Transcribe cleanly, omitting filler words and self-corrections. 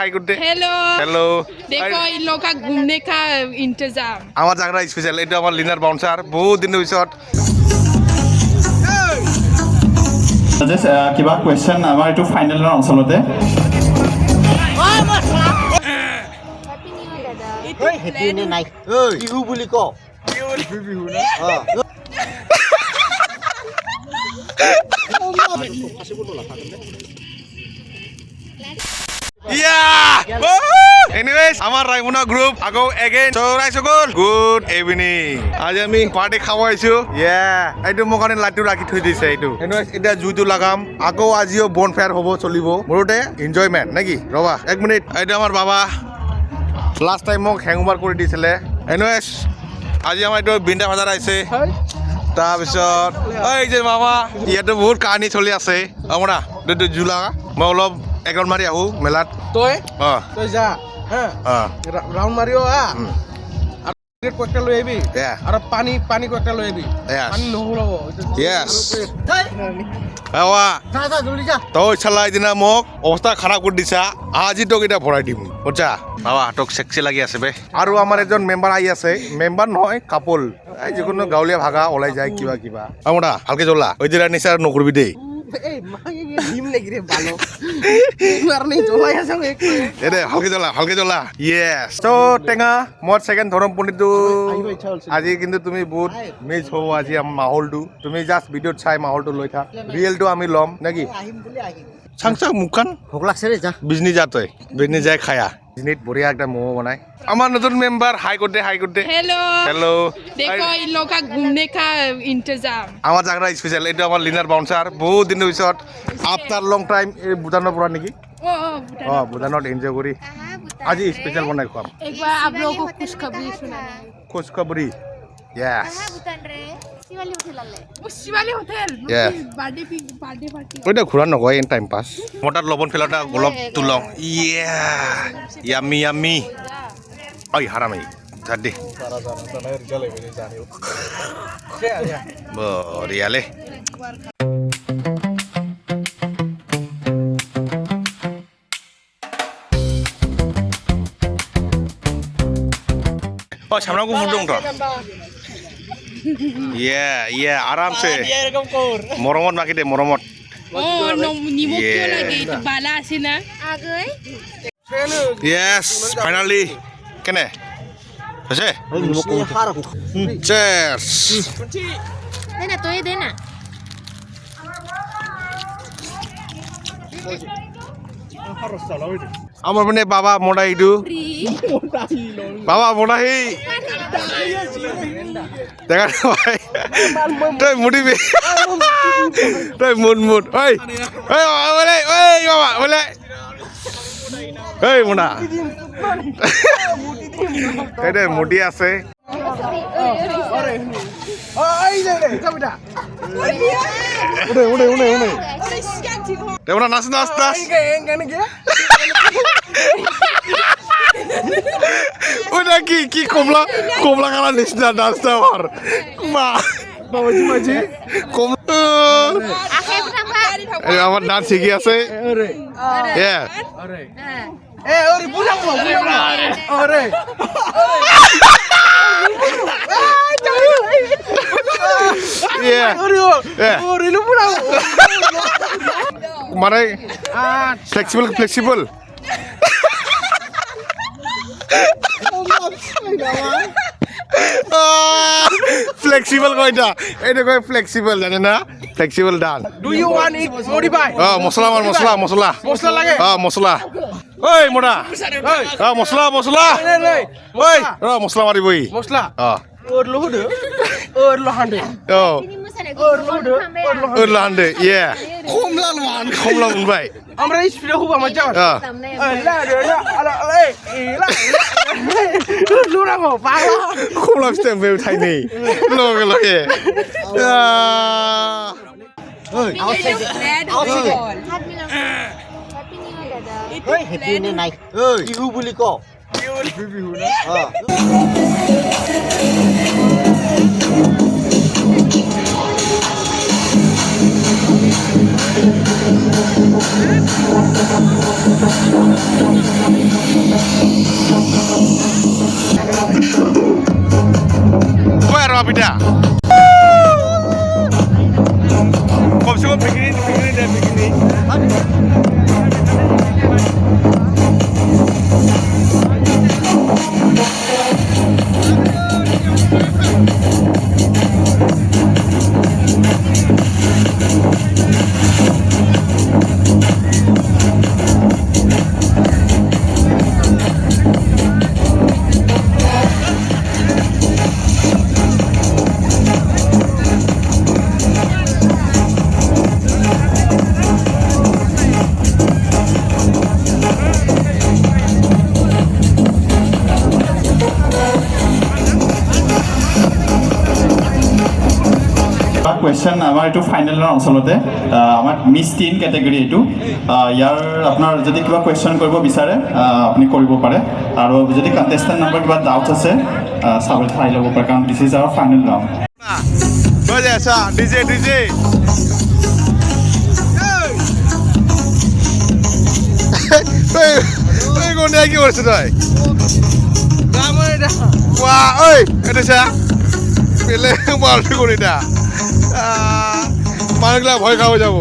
Hi good day hello hello देखो इन लोग का घूमने का इंतजाम আমার জায়গা স্পেশাল এটা আমার লিনার বাউন্সার বহুত দিন পিছত কিবা কোৱেশ্চন আমাৰ এইটো ফাইনেলৰ অঞ্চলতে হেপী নে নাই বিহু বুলি ক বিহু না এনিওয়েজ আমার রাইমুনা গ্রুপ আগো এগেইন সো রাইসকল গুড ইভিনিং আজি আমি পার্টি খাব আইছো এইটো মোৰ কাৰণে লাইটটো ৰাখি থৈ দিছে এইটো এনিওয়েজ এতিয়া জুইটো লাগাম আগো আজিও বন ফায়াৰ হ'ব চলিব মোৰতে এনজয়মেন্ট নাকি ৰবা এক মিনিট এইটো আমাৰ বাবা লাষ্ট টাইম মোক হেংওভাৰ কৰি দিছিলে এনিওয়েজ আজি আমাৰ এইটো বিন্দা বাজাৰ আহিছে তাৰপিছত এই যে মামা ইয়াতে বহুত কাহিনী চলি আছে আমৰা জুলা মই অলপ একাউন্ট মাৰি আহো মেলাত তই অঁ তই যা হ্যাঁ রাউন্ড মারিও আর কয়েকটা লই আইবি আর পানি পানি কয়েকটা লই আইবি পানি নহলাব ইয়েস বাবা যা জলদি যা তই চালাই দিনা মোক অৱস্থা খাৰাপ কৰি দিছা আজি তোক এটা ভৰাই দিম বুজা বাবা তোক সেক্সি লাগি আছে বে আৰু আমাৰ এজন মেম্বাৰ আহি আছে মেম্বাৰ নহয় কাপল এই যিকোনো গাঁৱলীয়া ভাগা ওলাই যায় কিবা কিবা আমৰা ভালকে জ্বলা ওই যে নিচাৰ নকৰিবি দেই এই মাগে ডিম লাগি রে ভালো আর নেই জ্বলাই আছে এদে ভালকে জ্বলা ইয়েস তো টেঙা মই সেকেন্ড ধৰম পণ্ডিতটো আজি কিন্তু তুমি বহুত মিছ হ'ব আজি আমাৰ মাহলটো তুমি জাষ্ট ভিডিঅ'ত চাই মাহলটো লৈ থাক ৰিয়েলটো আমি ল'ম নেকি আহিম বলি আহিম চাংচা মুখান ভোক লাগছে রে যা বিজনি যা তই বিজনি যাই খায়া বিজনিত বঢ়িয়া একটা মোমো বনাই আমার নতুন মেম্বার হাই করতে हेलो हेलो देखो इन लोग का घूमने का इंतजाम আমার জায়গা স্পেশাল এটা আমার লিনার বাউন্সার বহুত দিন পিছত আফটার লং টাইম এই ভুটানৰ পৰা নেকি ओ ভুটানত এনজয় কৰি আজি স্পেশাল বনাই খুৱাম एक बार आप लोगों को खुशखबरी सुनाना है খুশখবরি ইয়েস भूटान रे शिवाली होटल आले वो Shivali hotel Yeah. Birthday party ওইটা ঘূৰা নকয় এন টাইম পাছ মোটার লবণ ফেলাটা গোলপ তুলং ইয়া ইয়ামি ইয়ামি ওই হারামি জাদি বঢ়িয়ালে Oh, sama aku mundung toh. Iya, aram sih. Moromot maki deh, moromot. ओ निमक क्यों लगे तो बाला आसी ना आगे Yes, finally. Kene. Bisa? Cheers. देना तो ये देना আমার মানে বাবা মোটা ইডু বাবা মোটা হি দেখা ভাই তুই মুড়িবি তুই মুন ওই ওই বলে ওই বাবা বলে এই মোটা এটা মুটি আছে নাচ নাচ নাচ ওটা কি কমলা কালার নিচিনা নাচটা আমার মা মাঝি কমলা आखे बुढ़ा আমার নাচ শিখি আছে এ ওরে বুলাবো ওরে ওরে লো বুলাবো মানে ফ্লেক্সিবল ফ্লেক্সিবল কয়টা এইটা কয় ফ্লেক্সিবল জানে না flexible done do you want it modify মশলা মশলা লাগে মশলা ওই মোটা মশলা ওই মশলা মারিবই মশলা ওর লোহদে ini musa nego লান্ডে কমলা ভাই আমরা স্পিডে খুব আমার যাও tamne লুরা গো পাগলা কমলা স্টেপ বেউ ঠাই নেই লগে লগে happy new dada হেপি নে নাই বিহু বুলি ক বিহু না কই আৰু আপিটা কমছে কম বিকিনি দে বিকিনি কুৱেশ্যন আমাৰ এইটো ফাইনেলৰ অঞ্চলতে আমাৰ মিছ টিন কেটেগৰী এইটো ইয়াৰ আপোনাৰ যদি কিবা কুৱেশ্যন কৰিব বিচাৰে আপুনি কৰিব পাৰে আৰু যদি কণ্টেষ্টেণ্ট নাম্বাৰ কিবা ডাউট আছে চাই ল'ব পাৰে কাৰণ this is our final round হৈ যায় আচ্ছা ডিজে ডিজে তই কোনে কি কৰিছ তই কোৱা ঐ এইটো চা বেলেগ মালটো কোন এটা মানুহবিলাক ভয় খাব যাব